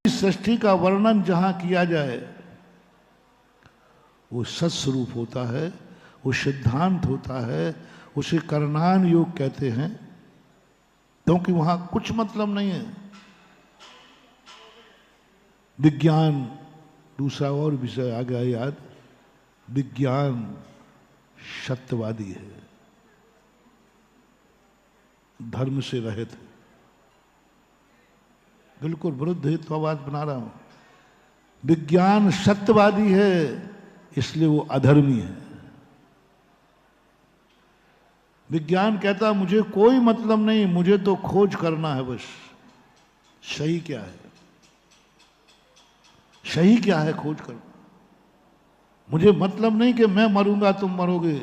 सृष्टि का वर्णन जहां किया जाए वो सत्स्वरूप होता है, वो सिद्धांत होता है, उसे करणान योग कहते हैं, क्योंकि वहां कुछ मतलब नहीं है। विज्ञान दूसरा और विषय आ गया याद, विज्ञान सत्यवादी है, धर्म से रहित है, बिल्कुल विरुद्ध हेतुवाद बना रहा हूं। विज्ञान सत्यवादी है इसलिए वो अधर्मी है। विज्ञान कहता मुझे कोई मतलब नहीं, मुझे तो खोज करना है बस। सही क्या है, सही क्या है खोज करना। मुझे मतलब नहीं कि मैं मरूंगा तुम मरोगे,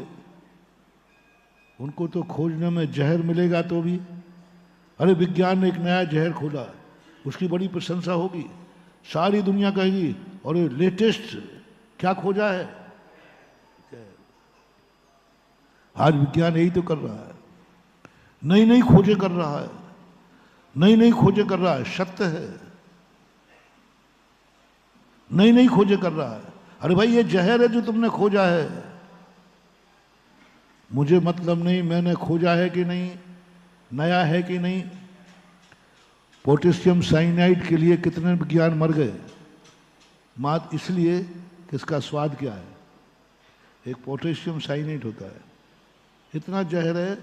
उनको तो खोजने में जहर मिलेगा तो भी। अरे विज्ञान ने एक नया जहर खोला, उसकी बड़ी प्रशंसा होगी, सारी दुनिया कहेगी और ये लेटेस्ट क्या खोजा है। आज विज्ञान यही तो कर रहा है, नई नई खोजें कर रहा है, नई नई खोजें कर रहा है, सत्य है, नई नई खोजें कर रहा है। अरे भाई ये जहर है जो तुमने खोजा है, मुझे मतलब नहीं मैंने खोजा है कि नहीं, नया है कि नहीं। पोटेशियम साइनाइड के लिए कितने विज्ञान मर गए, मात्र इसलिए कि इसका स्वाद क्या है। एक पोटेशियम साइनाइड होता है, इतना जहर है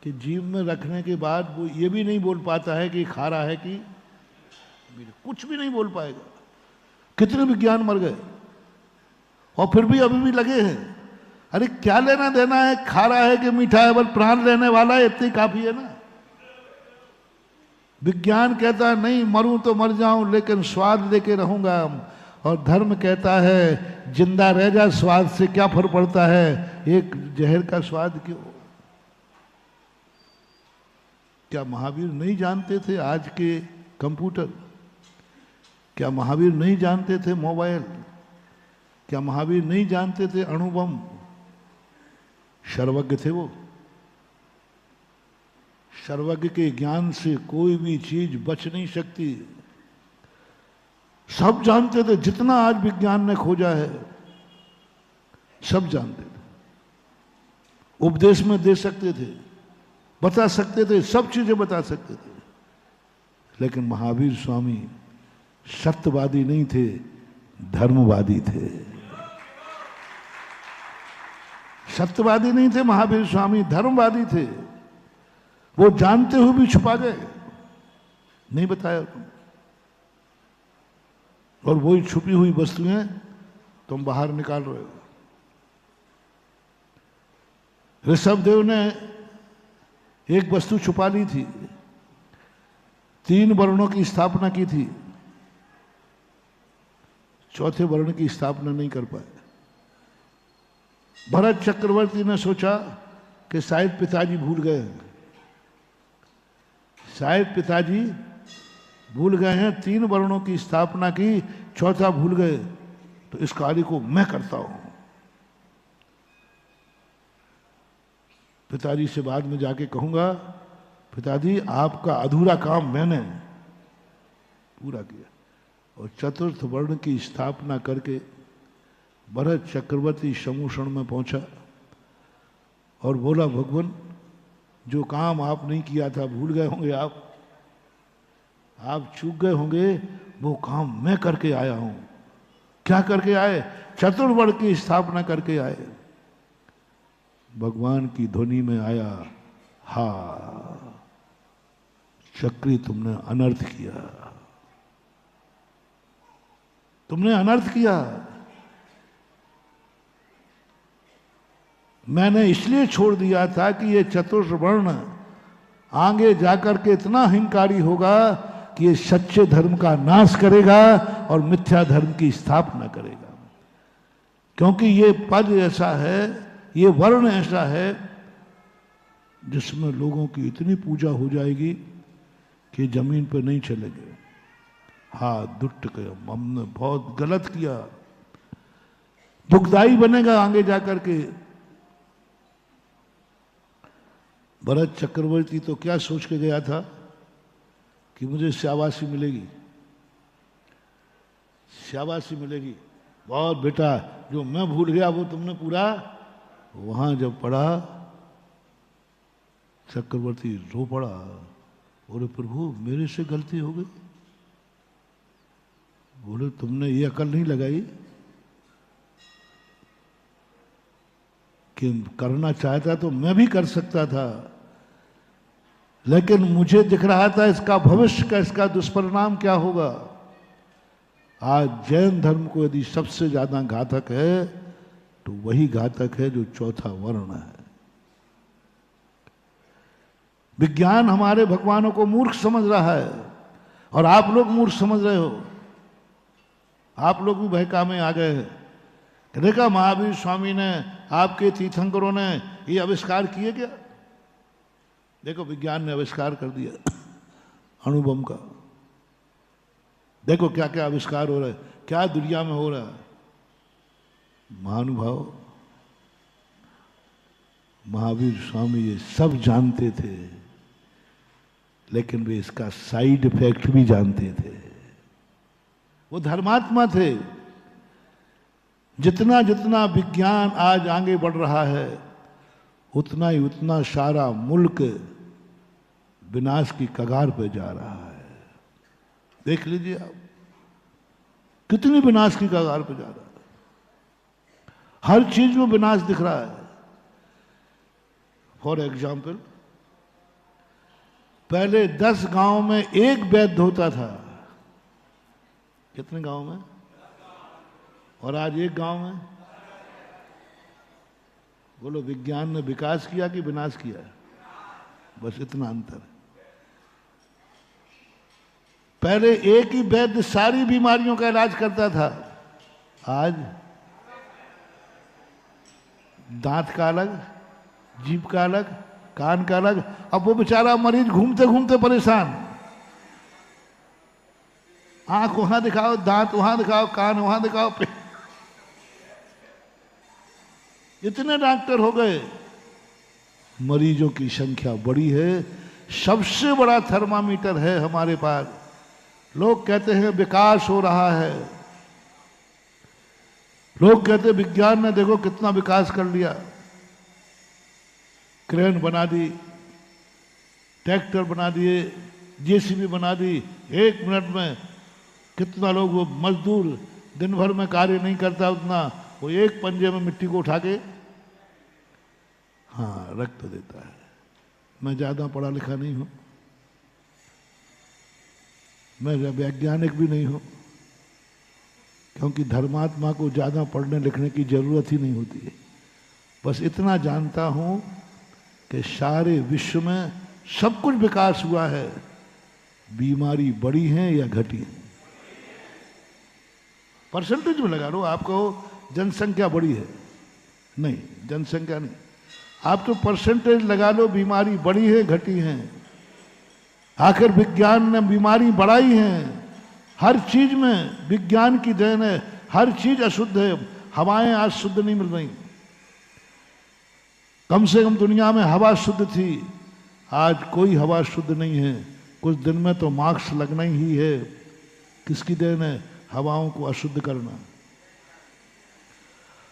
कि जीभ में रखने के बाद वो ये भी नहीं बोल पाता है कि खा रहा है कि कुछ भी नहीं बोल पाएगा। कितने विज्ञान मर गए और फिर भी अभी भी लगे हैं। अरे क्या लेना देना है, खा रहा है कि मीठा है, बस प्राण लेने वाला है, इतनी काफी है ना। विज्ञान कहता है नहीं मरूं तो मर जाऊं लेकिन स्वाद लेके रहूंगा, और धर्म कहता है जिंदा रह जा, स्वाद से क्या फर्क पड़ता है, एक जहर का स्वाद क्यों। क्या महावीर नहीं जानते थे आज के कंप्यूटर, क्या महावीर नहीं जानते थे मोबाइल, क्या महावीर नहीं जानते थे अणुबम। सर्वज्ञ थे वो, सर्वज्ञ के ज्ञान से कोई भी चीज बच नहीं सकती। सब जानते थे, जितना आज विज्ञान ने खोजा है सब जानते थे, उपदेश में दे सकते थे, बता सकते थे, सब चीजें बता सकते थे। लेकिन महावीर स्वामी सत्यवादी नहीं थे, धर्मवादी थे। सत्यवादी नहीं थे महावीर स्वामी, धर्मवादी थे। वो जानते हुए भी छुपा गए, नहीं बताया तुम, और वही छुपी हुई वस्तुएं तुम बाहर निकाल रहे हो। ऋषभदेव ने एक वस्तु छुपा ली थी, 3 वर्णों की स्थापना की थी, चौथे वर्ण की स्थापना नहीं कर पाए। भरत चक्रवर्ती ने सोचा कि शायद पिताजी भूल गए हैं, शायद पिताजी भूल गए हैं, 3 वर्णों की स्थापना की, चौथा भूल गए, तो इस कार्य को मैं करता हूं। पिताजी से बाद में जाके कहूंगा पिताजी आपका अधूरा काम मैंने पूरा किया। और चतुर्थ वर्ण की स्थापना करके भरत चक्रवर्ती समूषण में पहुंचा और बोला भगवान जो काम आप नहीं किया था, भूल गए होंगे आप चूक गए होंगे, वो काम मैं करके आया हूं। क्या करके आए? चतुर्वर्ण की स्थापना करके आए। भगवान की ध्वनि में आया, हा चक्री तुमने अनर्थ किया, तुमने अनर्थ किया। मैंने इसलिए छोड़ दिया था कि ये चतुर्वर्ण आगे जाकर के इतना अहंकारी होगा कि ये सच्चे धर्म का नाश करेगा और मिथ्या धर्म की स्थापना करेगा। क्योंकि ये पद ऐसा है, ये वर्ण ऐसा है जिसमें लोगों की इतनी पूजा हो जाएगी कि जमीन पर नहीं चलेंगे। हाँ दुष्ट कर्म हमने बहुत गलत किया, दुखदाई बनेगा आगे जाकर के। भरत चक्रवर्ती तो क्या सोच के गया था कि मुझे शाबाशी मिलेगी, शाबाशी मिलेगी, बहुत बेटा जो मैं भूल गया वो तुमने पूरा। वहां जब पढ़ा चक्रवर्ती रो पड़ा, बोले प्रभु मेरे से गलती हो गई। बोले तुमने ये अकल नहीं लगाई कि करना चाहता तो मैं भी कर सकता था, लेकिन मुझे दिख रहा था इसका भविष्य का, इसका दुष्परिणाम क्या होगा। आज जैन धर्म को यदि सबसे ज्यादा घातक है तो वही घातक है जो चौथा वर्ण है। विज्ञान हमारे भगवानों को मूर्ख समझ रहा है और आप लोग मूर्ख समझ रहे हो। आप लोग भी बहका में आ गए हैं। देखा महावीर स्वामी ने, आपके तीर्थंकरों ने ये आविष्कार किए क्या? देखो विज्ञान ने आविष्कार कर दिया अणु बम का। देखो क्या क्या आविष्कार हो रहा है, क्या दुनिया में हो रहा है। महानुभाव महावीर स्वामी ये सब जानते थे, लेकिन वे इसका साइड इफेक्ट भी जानते थे। वो धर्मात्मा थे। जितना जितना विज्ञान आज आगे बढ़ रहा है उतना ही उतना सारा मुल्क विनाश की कगार पे जा रहा है। देख लीजिए आप कितनी विनाश की कगार पे जा रहा है। हर चीज में विनाश दिख रहा है। फॉर एग्जाम्पल पहले 10 गांव में एक वैद्य होता था। कितने गांव में? और आज एक गांव में। बोलो विज्ञान ने विकास किया कि विनाश किया? बस इतना अंतर है। पहले एक ही वैद्य सारी बीमारियों का इलाज करता था, आज दांत का अलग, जीभ का अलग, कान का अलग। अब वो बेचारा मरीज घूमते घूमते परेशान। आंख वहां दिखाओ, दांत वहां दिखाओ, कान वहां दिखाओ। इतने डॉक्टर हो गए, मरीजों की संख्या बड़ी है। सबसे बड़ा थर्मामीटर है हमारे पास। लोग कहते हैं विकास हो रहा है, लोग कहते हैं विज्ञान ने देखो कितना विकास कर लिया। क्रेन बना दी, ट्रैक्टर बना दिए, जेसीबी बना दी। 1 मिनट में कितना लोग, वो मजदूर दिन भर में कार्य नहीं करता उतना, वो एक पंजे में मिट्टी को उठा के हाँ रख तो देता है। मैं ज्यादा पढ़ा लिखा नहीं हूं, मैं वैज्ञानिक भी नहीं हूं, क्योंकि धर्मात्मा को ज्यादा पढ़ने लिखने की जरूरत ही नहीं होती है। बस इतना जानता हूं कि सारे विश्व में सब कुछ विकास हुआ है। बीमारी बढ़ी है या घटी है? परसेंटेज में लगा लो। आपको जनसंख्या बढ़ी है, नहीं जनसंख्या नहीं, आप तो परसेंटेज लगा लो। बीमारी बढ़ी है घटी है? आखिर विज्ञान ने बीमारी बढ़ाई है। हर चीज में विज्ञान की देन है। हर चीज अशुद्ध है। हवाएं आज शुद्ध नहीं मिल रही। कम से कम दुनिया में हवा शुद्ध थी, आज कोई हवा शुद्ध नहीं है। कुछ दिन में तो मास्क लगना ही है। किसकी देन है? हवाओं को अशुद्ध करना।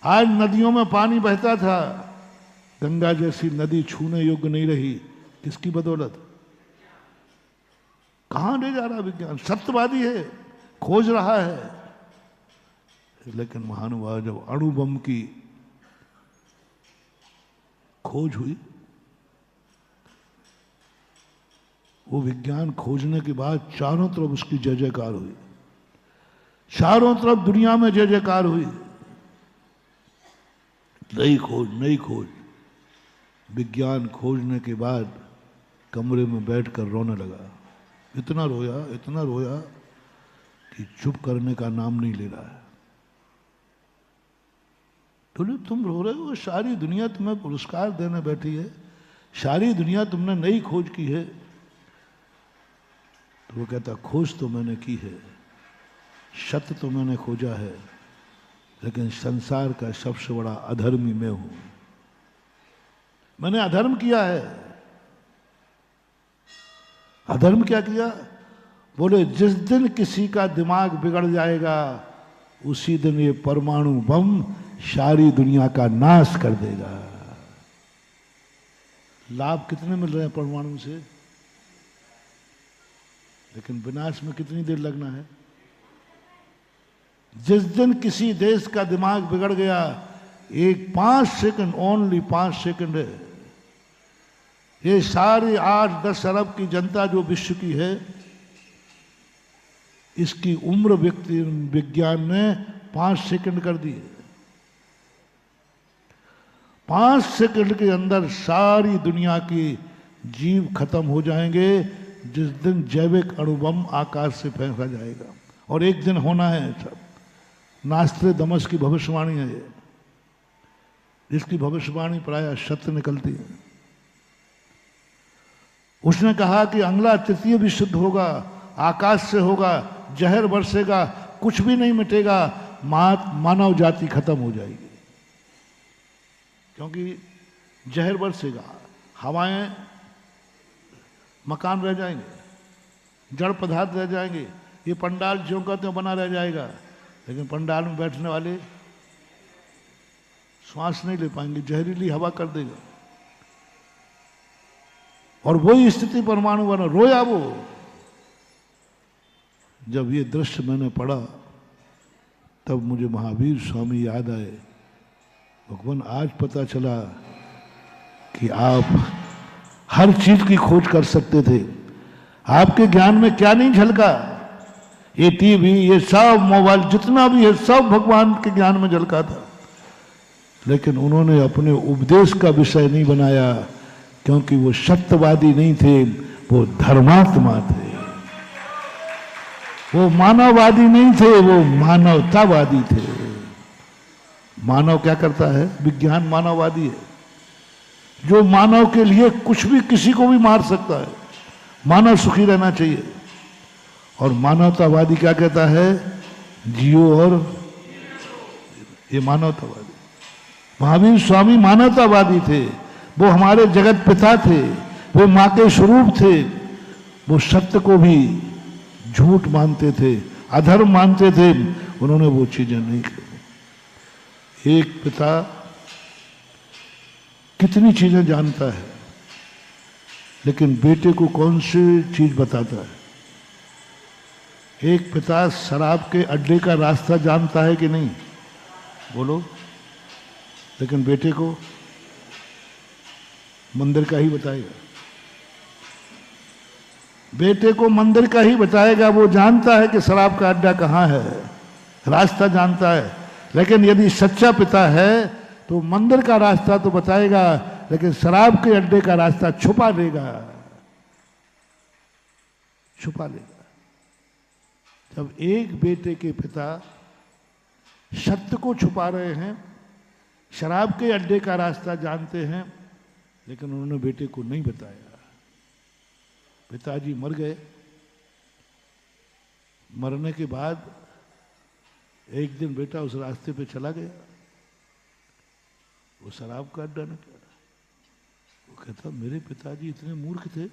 आज नदियों में पानी बहता था, गंगा जैसी नदी छूने योग्य नहीं रही। किसकी बदौलत? कहां ले जा रहा विज्ञान? सत्यवादी है, खोज रहा है। लेकिन महानुभाव जब अणु बम की खोज हुई, वो विज्ञान खोजने के बाद चारों तरफ उसकी जय जयकार हुई। चारों तरफ दुनिया में जय जयकार हुई। नई खोज, नई खोज। विज्ञान खोजने के बाद कमरे में बैठकर रोने लगा। इतना रोया, इतना रोया कि चुप करने का नाम नहीं ले रहा है। बोले तुम रो रहे हो? सारी दुनिया तुम्हें पुरस्कार देने बैठी है, सारी दुनिया तुमने नई खोज की है। तो वो कहता खोज तो मैंने की है, सत्य तो मैंने खोजा है, लेकिन संसार का सबसे बड़ा अधर्मी मैं हूं। मैंने अधर्म किया है। अधर्म क्या किया? बोले जिस दिन किसी का दिमाग बिगड़ जाएगा उसी दिन ये परमाणु बम सारी दुनिया का नाश कर देगा। लाभ कितने मिल रहे हैं परमाणु से, लेकिन विनाश में कितनी देर लगना है। जिस दिन किसी देश का दिमाग बिगड़ गया, एक 5 सेकंड, ओनली 5 सेकंड है, ये सारी 8-10 अरब की जनता जो विश्व की है, इसकी उम्र विज्ञान ने 5 सेकंड कर दी है। 5 सेकंड के अंदर सारी दुनिया की जीव खत्म हो जाएंगे, जिस दिन जैविक अणुबम आकाश से फेंका जाएगा। और एक दिन होना है सब। नास्ट्रेदमस की भविष्यवाणी है ये, जिसकी भविष्यवाणी प्रायः सत्य निकलती है। उसने कहा कि अगला तृतीय विश्व होगा, आकाश से होगा, जहर बरसेगा, कुछ भी नहीं मिटेगा, मानव जाति खत्म हो जाएगी। क्योंकि जहर बरसेगा, हवाएं, मकान रह जाएंगे, जड़ पदार्थ रह जाएंगे, ये पंडाल ज्यों का त्यों बना रह जाएगा, लेकिन पंडाल में बैठने वाले श्वास नहीं ले पाएंगे, जहरीली हवा कर देगा। और वही स्थिति परमाणु बना। रोया वो। जब ये दृश्य मैंने पढ़ा तब मुझे महावीर स्वामी याद आए। भगवान, आज पता चला कि आप हर चीज की खोज कर सकते थे। आपके ज्ञान में क्या नहीं झलका? ये टीवी, ये सब मोबाइल, जितना भी है सब भगवान के ज्ञान में झलका था, लेकिन उन्होंने अपने उपदेश का विषय नहीं बनाया, क्योंकि वो सत्यवादी नहीं थे, वो धर्मात्मा थे। वो मानववादी नहीं थे, वो मानवतावादी थे। मानव क्या करता है? विज्ञान मानववादी है, जो मानव के लिए कुछ भी, किसी को भी मार सकता है। मानव सुखी रहना चाहिए। और मानवतावादी क्या कहता है? जियो और ये मानवतावादी। महावीर स्वामी मानवतावादी थे। वो हमारे जगत पिता थे, वो मां के स्वरूप थे। वो सत्य को भी झूठ मानते थे, अधर्म मानते थे। उन्होंने वो चीजें नहीं की। एक पिता कितनी चीजें जानता है, लेकिन बेटे को कौन सी चीज बताता है? एक पिता शराब के अड्डे का रास्ता जानता है कि नहीं? बोलो। लेकिन बेटे को मंदिर का ही बताएगा। बेटे को मंदिर का ही बताएगा। वो जानता है कि शराब का अड्डा कहाँ है, रास्ता जानता है। लेकिन यदि सच्चा पिता है तो मंदिर का रास्ता तो बताएगा, लेकिन शराब के अड्डे का रास्ता छुपा देगा, छुपा लेगा। जब एक बेटे के पिता सत्य को छुपा रहे हैं, शराब के अड्डे का रास्ता जानते हैं, लेकिन उन्होंने बेटे को नहीं बताया। पिताजी मर गए। मरने के बाद एक दिन बेटा उस रास्ते पे चला गया, वो शराब का अड्डा निकला। वो कहता, मेरे पिताजी इतने मूर्ख थे,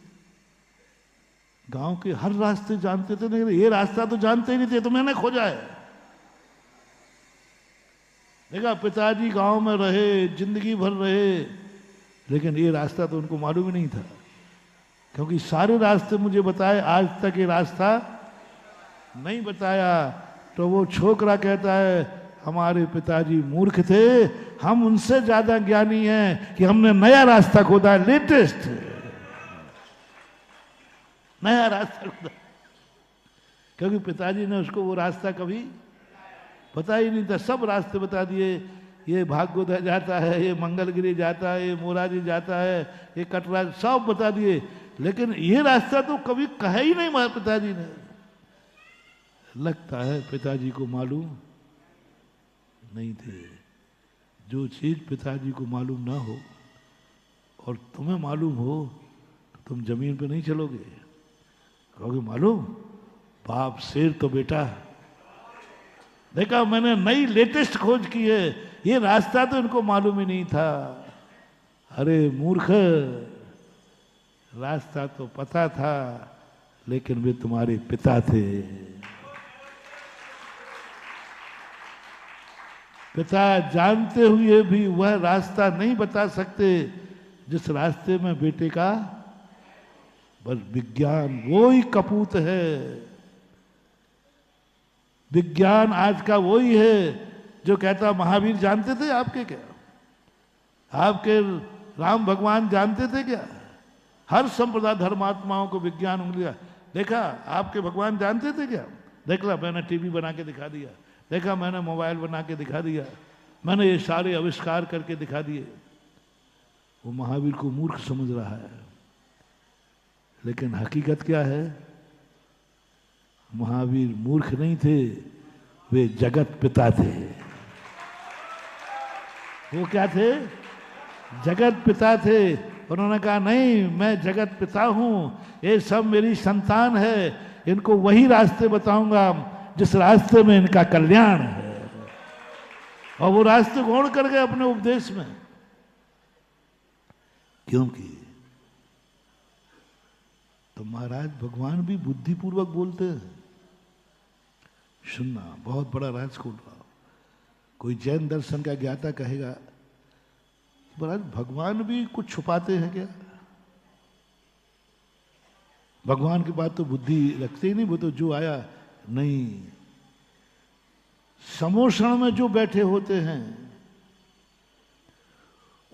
गांव के हर रास्ते जानते थे, लेकिन ये रास्ता तो जानते ही नहीं थे, तो मैंने खोजा है। देखा, पिताजी गांव में रहे, जिंदगी भर रहे, लेकिन ये रास्ता तो उनको मालूम ही नहीं था, क्योंकि सारे रास्ते मुझे बताए, आज तक ये रास्ता नहीं बताया। तो वो छोकरा कहता है, हमारे पिताजी मूर्ख थे, हम उनसे ज्यादा ज्ञानी हैं कि हमने नया रास्ता खोदा, लेटेस्ट नया रास्ता खोदा। क्योंकि पिताजी ने उसको वो रास्ता कभी पता ही नहीं था। सब रास्ते बता दिए, ये भागोदय जाता है, ये मंगलगिरी जाता है, ये मोराजी जाता है, ये कटरा, सब बता दिए, लेकिन ये रास्ता तो कभी कहा ही नहीं हमारे पिताजी ने। लगता है पिताजी को मालूम नहीं थे। जो चीज पिताजी को मालूम ना हो और तुम्हें मालूम हो, तो तुम जमीन पे नहीं चलोगे, कहोगे मालूम, बाप शेर तो बेटा देखा मैंने नई लेटेस्ट खोज की है, ये रास्ता तो इनको मालूम ही नहीं था। अरे मूर्ख, रास्ता तो पता था, लेकिन वे तुम्हारे पिता थे। पिता जानते हुए भी वह रास्ता नहीं बता सकते जिस रास्ते में बेटे का बस विज्ञान वो ही कपूत है। विज्ञान आज का वही है जो कहता महावीर जानते थे आपके क्या, आपके राम भगवान जानते थे क्या? हर संप्रदाय धर्मात्माओं को विज्ञान उंगलियां देखा, आपके भगवान जानते थे क्या? देख ला, मैंने टीवी बना के दिखा दिया, देखा मैंने मोबाइल बना के दिखा दिया, मैंने ये सारे आविष्कार करके दिखा दिए। वो महावीर को मूर्ख समझ रहा है, लेकिन हकीकत क्या है? महावीर मूर्ख नहीं थे, वे जगत पिता थे। वो क्या थे? जगत पिता थे। उन्होंने कहा नहीं, मैं जगत पिता हूं, ये सब मेरी संतान है, इनको वही रास्ते बताऊंगा जिस रास्ते में इनका कल्याण है। और वो रास्ते कौन कर गए अपने उपदेश में? क्योंकि तो महाराज भगवान भी बुद्धिपूर्वक बोलते हैं। सुनना, बहुत बड़ा राज खोल रहा हूं। कोई जैन दर्शन का ज्ञाता कहेगा महाराज भगवान भी कुछ छुपाते हैं क्या? भगवान की बात तो बुद्धि रखते ही नहीं, वो तो जो आया नहीं। समोषण में जो बैठे होते हैं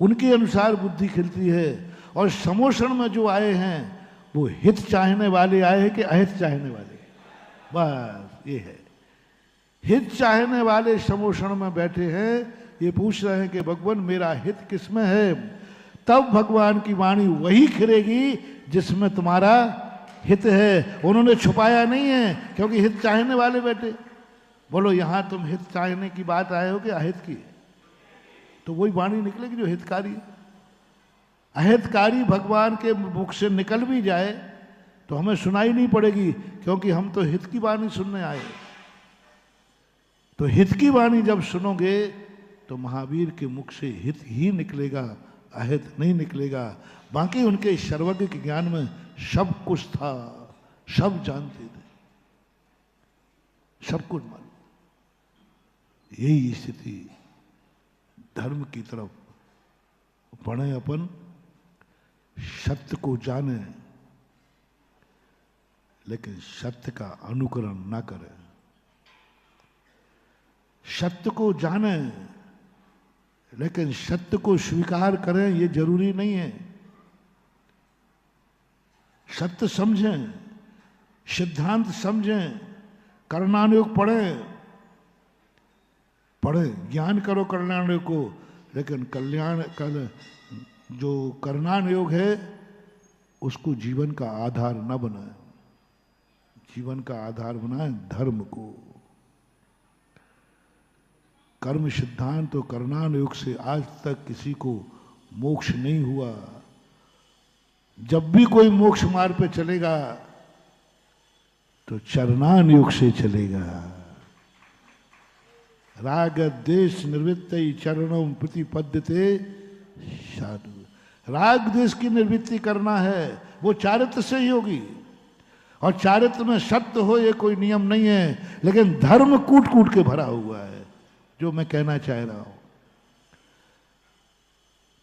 उनके अनुसार बुद्धि खिलती है, और समोषण में जो आए हैं वो हित चाहने वाले आए हैं कि अहित चाहने वाले? बस ये है, हित चाहने वाले समोषण में बैठे हैं, ये पूछ रहे हैं कि भगवान मेरा हित किसमें है? तब भगवान की वाणी वही खिलेगी जिसमें तुम्हारा हित है। उन्होंने छुपाया नहीं है, क्योंकि हित चाहने वाले बैठे। बोलो यहां तुम हित चाहने की बात आए हो कि अहित की? तो वही वाणी निकलेगी जो हितकारी है। अहितकारी भगवान के मुख से निकल भी जाए तो हमें सुनाई नहीं पड़ेगी, क्योंकि हम तो हित की वाणी सुनने आए। तो हित की वाणी जब सुनोगे तो महावीर के मुख से हित ही निकलेगा, अहित नहीं निकलेगा। बाकी उनके सर्वज्ञ के ज्ञान में सब कुछ था, सब जानते थे, सब कुछ मालूम। यही स्थिति धर्म की तरफ बढ़े, अपन सत्य को जाने लेकिन सत्य का अनुकरण ना करें। सत्य को जाने लेकिन सत्य को स्वीकार करें, ये जरूरी नहीं है। सत्य समझें, सिद्धांत समझें, कर्णानुयोग पढ़ें, ज्ञान करो कर्णानुयोग को, लेकिन जो कर्णानुयोग है उसको जीवन का आधार न बनाए। जीवन का आधार बनाए धर्म को। कर्म सिद्धांत तो कर्णानुयोग से आज तक किसी को मोक्ष नहीं हुआ। जब भी कोई मोक्ष मार्ग पे चलेगा तो चरणानुयोग से चलेगा। राग द्वेष निवृत्त चरणों प्रतिपद्यते साधु। राग द्वेष की निवृत्ति करना है, वो चारित्र से ही होगी। और चारित्र में सत्य हो ये कोई नियम नहीं है, लेकिन धर्म कूट कूट के भरा हुआ है। जो मैं कहना चाह रहा हूं,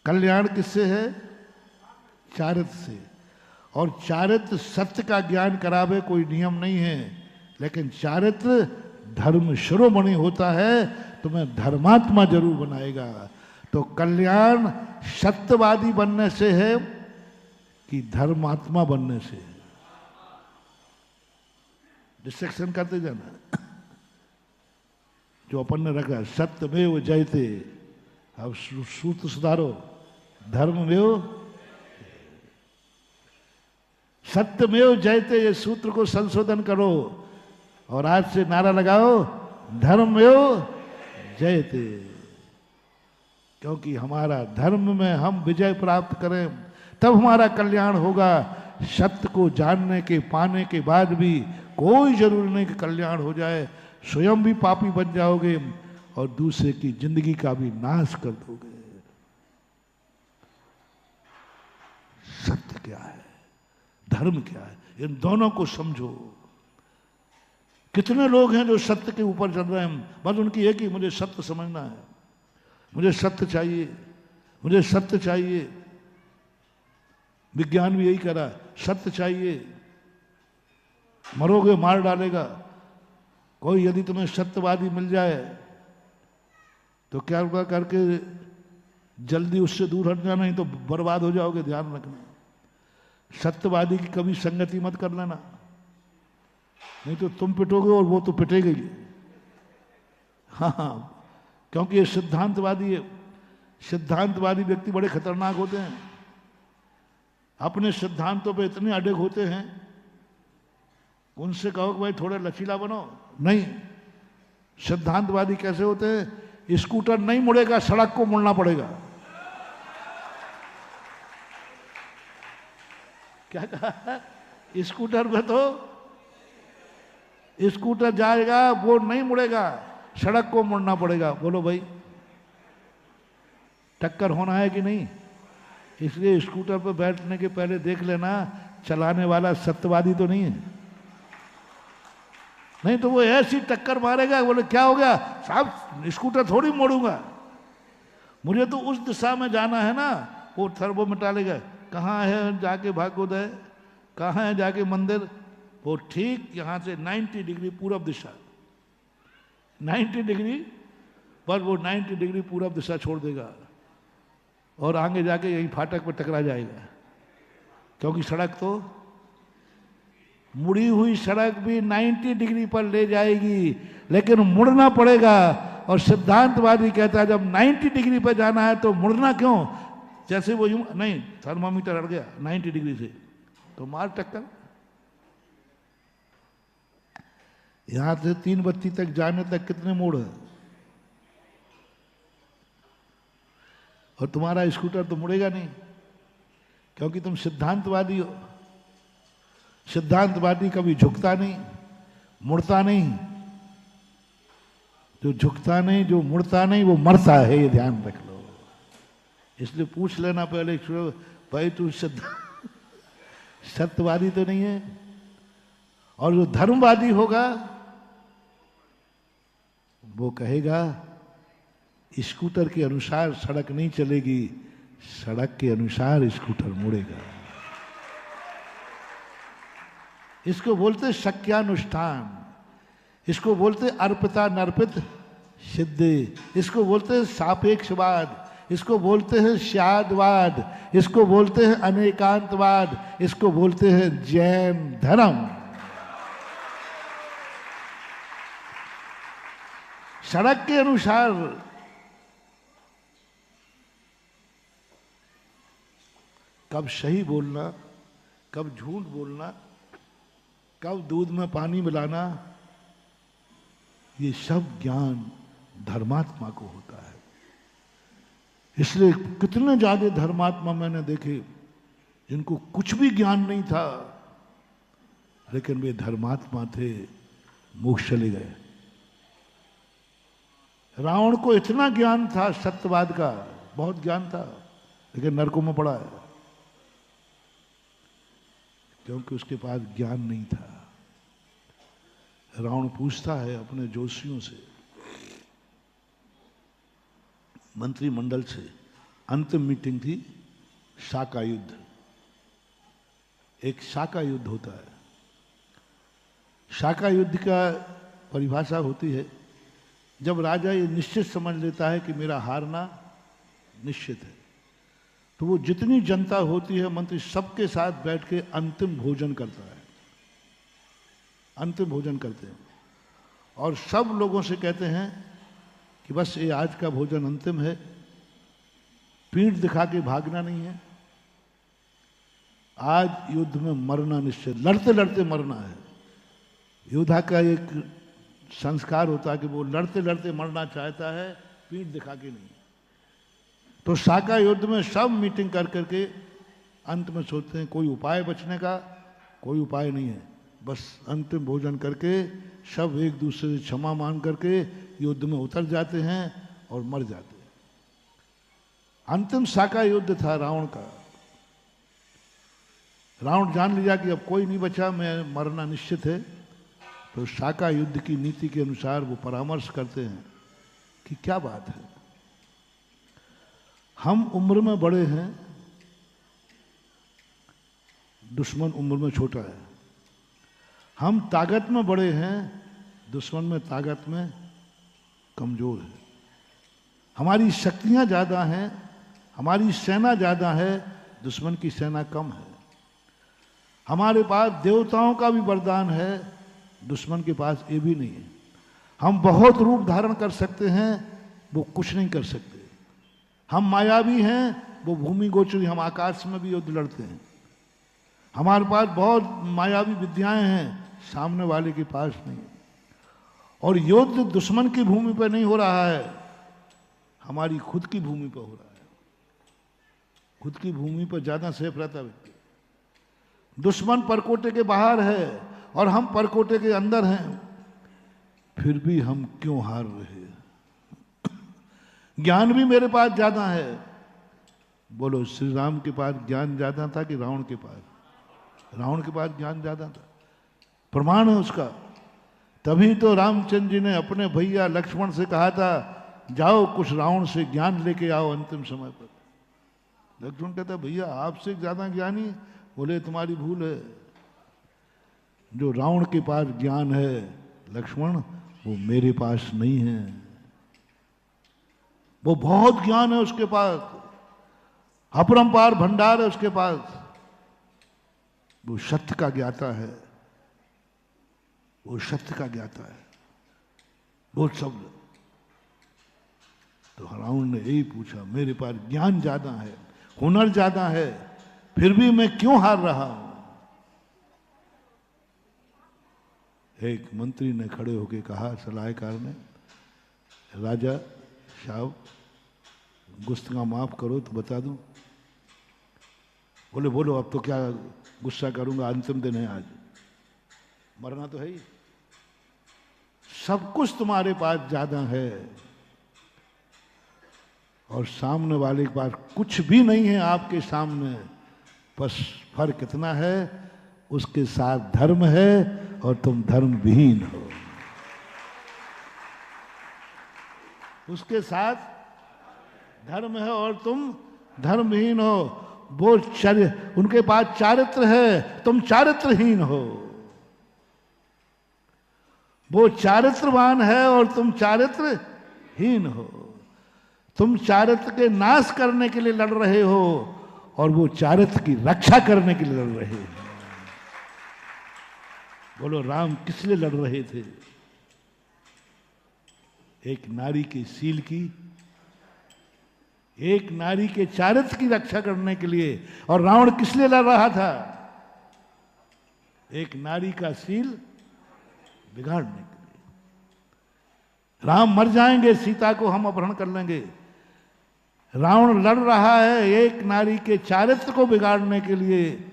कल्याण किससे है? चारित्र से। और चारित्र सत्य का ज्ञान करावे कोई नियम नहीं है, लेकिन चारित्र धर्म शिरोमणि होता है, तुम्हें धर्मात्मा जरूर बनाएगा। तो कल्याण सत्यवादी बनने से है कि धर्मात्मा बनने से? डिस्ट्रक्शन करते जाना। जो अपन ने रखा सत्यमेव जयते, अब सूत्र सुधारो, धर्ममेव सत्यमेव जयते, ये सूत्र को संशोधन करो और आज से नारा लगाओ धर्ममेव जयते। क्योंकि हमारा धर्म में हम विजय प्राप्त करें तब हमारा कल्याण होगा। सत्य को जानने के पाने के बाद भी कोई जरूरी नहीं कि कल्याण हो जाए। स्वयं भी पापी बन जाओगे और दूसरे की जिंदगी का भी नाश कर दोगे। सत्य क्या है, धर्म क्या है, इन दोनों को समझो। कितने लोग हैं जो सत्य के ऊपर चल रहे हैं, बस उनकी एक ही, मुझे सत्य समझना है, मुझे सत्य चाहिए, मुझे सत्य चाहिए। विज्ञान भी यही कह रहा है, सत्य चाहिए, मरोगे मार डालेगा। कोई यदि तुम्हें सत्यवादी मिल जाए तो क्या करके जल्दी उससे दूर हट जाना, नहीं तो बर्बाद हो जाओगे, ध्यान रखना। सत्यवादी की कभी संगति मत कर लेना, नहीं तो तुम पिटोगे और वो तो पिटेगा ही। हाँ, क्योंकि ये सिद्धांतवादी है। सिद्धांतवादी व्यक्ति बड़े खतरनाक होते हैं, अपने सिद्धांतों पे इतने अडिग होते हैं। उनसे कहो कि भाई थोड़ा लचीला बनो, नहीं। सिद्धांतवादी कैसे होते हैं, स्कूटर नहीं मुड़ेगा, सड़क को मुड़ना पड़ेगा। क्या कहा, स्कूटर पे तो स्कूटर जाएगा, वो नहीं मुड़ेगा, सड़क को मुड़ना पड़ेगा। बोलो भाई, टक्कर होना है कि नहीं? इसलिए स्कूटर पर बैठने के पहले देख लेना चलाने वाला सत्यवादी तो नहीं है, नहीं तो वो ऐसी टक्कर मारेगा। बोले क्या हो गया साहब, स्कूटर थोड़ी मोड़ूंगा, मुझे तो उस दिशा में जाना है ना। वो थर्मोमीटर लेगा, कहाँ है जाके भागोदय, कहाँ है जाके मंदिर, वो ठीक यहाँ से 90 डिग्री पूरब दिशा, 90 डिग्री पर वो 90 डिग्री पूरब दिशा छोड़ देगा और आगे जाके यही फाटक पर टकरा जाएगा। क्योंकि सड़क तो मुड़ी हुई सड़क भी 90 डिग्री पर ले जाएगी, लेकिन मुड़ना पड़ेगा। और सिद्धांतवादी कहता है जब 90 डिग्री पर जाना है तो मुड़ना क्यों, जैसे वो यूं नहीं, थर्मामीटर अड़ गया 90 डिग्री से तो मार टक्कर। यहां से 3 बत्ती तक जाने तक कितने मोड़ है, और तुम्हारा स्कूटर तो मुड़ेगा नहीं, क्योंकि तुम सिद्धांतवादी हो। सिद्धांतवादी कभी झुकता नहीं, मुड़ता नहीं। जो झुकता नहीं, जो मुड़ता नहीं, वो मरता है, ये ध्यान रख लो। इसलिए पूछ लेना पहले, भाई तू सत्यवादी तो नहीं है। और जो धर्मवादी होगा वो कहेगा स्कूटर के अनुसार सड़क नहीं चलेगी, सड़क के अनुसार स्कूटर मुड़ेगा। इसको बोलते शक्यानुष्ठान, इसको बोलते अर्पिता नर्पित सिद्धि, इसको हैं सापेक्षवाद, इसको बोलते हैं श्यादवाद, इसको बोलते हैं अनेकांतवाद, इसको बोलते हैं जैन धर्म। सड़क के अनुसार कब सही बोलना, कब झूठ बोलना, कब दूध में पानी मिलाना, ये सब ज्ञान धर्मात्मा को होता है। इसलिए कितने ज्यादा धर्मात्मा मैंने देखे जिनको कुछ भी ज्ञान नहीं था, लेकिन वे धर्मात्मा थे, मोक्ष चले गए। रावण को इतना ज्ञान था सत्यवाद का, बहुत ज्ञान था, लेकिन नरकों में पड़ा है, क्योंकि उसके पास ज्ञान नहीं था। रावण पूछता है अपने जोशियों से, मंत्रिमंडल से, अंतिम मीटिंग थी, शाका युद्ध, एक शाका युद्ध होता है। शाका युद्ध का परिभाषा होती है जब राजा ये निश्चित समझ लेता है कि मेरा हारना निश्चित है, तो वो जितनी जनता होती है मंत्री सबके साथ बैठ के अंतिम भोजन करता है, अंतिम भोजन करते हैं और सब लोगों से कहते हैं कि बस ये आज का भोजन अंतिम है, पीठ दिखा के भागना नहीं है, आज युद्ध में मरना निश्चित, लड़ते लड़ते मरना है। योद्धा का एक संस्कार होता है कि वो लड़ते लड़ते मरना चाहता है, पीठ दिखा के नहीं। तो शाका युद्ध में सब मीटिंग कर करके अंत में सोचते हैं कोई उपाय बचने का, कोई उपाय नहीं है, बस अंतिम भोजन करके सब एक दूसरे से क्षमा मांग करके युद्ध में उतर जाते हैं और मर जाते हैं। अंतिम साका युद्ध था रावण का। रावण जान लिया कि अब कोई नहीं बचा, मैं मरना निश्चित है, तो साका युद्ध की नीति के अनुसार वो परामर्श करते हैं कि क्या बात है, हम उम्र में बड़े हैं, दुश्मन उम्र में छोटा है, हम ताकत में बड़े हैं, दुश्मन में ताकत में कमजोर है, हमारी शक्तियां ज़्यादा हैं, हमारी सेना ज़्यादा है, दुश्मन की सेना कम है, हमारे पास देवताओं का भी वरदान है, दुश्मन के पास ये भी नहीं है, हम बहुत रूप धारण कर सकते हैं, वो कुछ नहीं कर सकते, हम मायावी हैं, वो भूमि गोचरी, हम आकाश में भी युद्ध लड़ते हैं, हमारे पास बहुत मायावी विद्याएं हैं, सामने वाले के पास नहीं। और युद्ध दुश्मन की भूमि पर नहीं हो रहा है, हमारी खुद की भूमि पर हो रहा है। खुद की भूमि पर ज्यादा सेफ रहता व्यक्ति। दुश्मन परकोटे के बाहर है और हम परकोटे के अंदर हैं, फिर भी हम क्यों हार रहे हैं? ज्ञान भी मेरे पास ज्यादा है। बोलो, श्री राम के पास ज्ञान ज्यादा था कि रावण के पास? रावण के पास ज्ञान ज्यादा था, प्रमाण है उसका। तभी तो रामचंद्र जी ने अपने भैया लक्ष्मण से कहा था, जाओ कुछ रावण से ज्ञान लेके आओ अंतिम समय पर। लक्ष्मण कहता, भैया आपसे ज्यादा ज्ञानी? बोले, तुम्हारी भूल है, जो रावण के पास ज्ञान है लक्ष्मण, वो मेरे पास नहीं है। वो बहुत ज्ञान है उसके पास, अपरंपार भंडार है उसके पास, वो सत्य का ज्ञाता है, वो सत्य का ज्ञाता है, वो शब्द। तो रावण ने यही पूछा, मेरे पास ज्ञान ज्यादा है, हुनर ज्यादा है, फिर भी मैं क्यों हार रहा हूं? एक मंत्री ने खड़े होकर कहा, सलाहकार ने, राजा साहब गुस्सा माफ करो तो बता दूं। बोले, बोलो, अब तो क्या गुस्सा करूंगा, अंतिम दिन है आज, मरना तो है ही। सब कुछ तुम्हारे पास ज्यादा है और सामने वाले के पास कुछ भी नहीं है आपके सामने, बस फर्क इतना है, उसके साथ धर्म है और तुम धर्म विहीन हो। उसके साथ धर्म है और तुम धर्महीन हो। वो उनके पास चारित्र है, तुम चारित्रहीन हो। वो चारित्रवान है और तुम चारित्रहीन हो। तुम चारित्र के नाश करने के लिए लड़ रहे हो और वो चारित्र की रक्षा करने के लिए लड़ रहे हैं। बोलो, राम किस लिए लड़ रहे थे? एक नारी के शील की, एक नारी के चारित्र की रक्षा करने के लिए। और रावण किस लिए लड़ रहा था? एक नारी का शील बिगाड़ने के लिए। राम मर जाएंगे, सीता को हम अपहरण कर लेंगे। रावण लड़ रहा है एक नारी के चारित्र को बिगाड़ने के लिए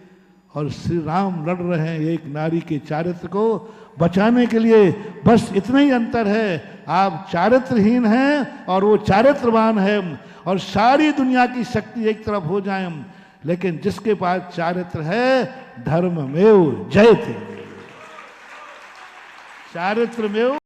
और श्री राम लड़ रहे हैं एक नारी के चारित्र को बचाने के लिए। बस इतना ही अंतर है, आप चारित्रहीन हैं और वो चारित्रवान है। और सारी दुनिया की शक्ति एक तरफ हो जाए, लेकिन जिसके पास चारित्र है, धर्ममेव जयते, चारित्रमेव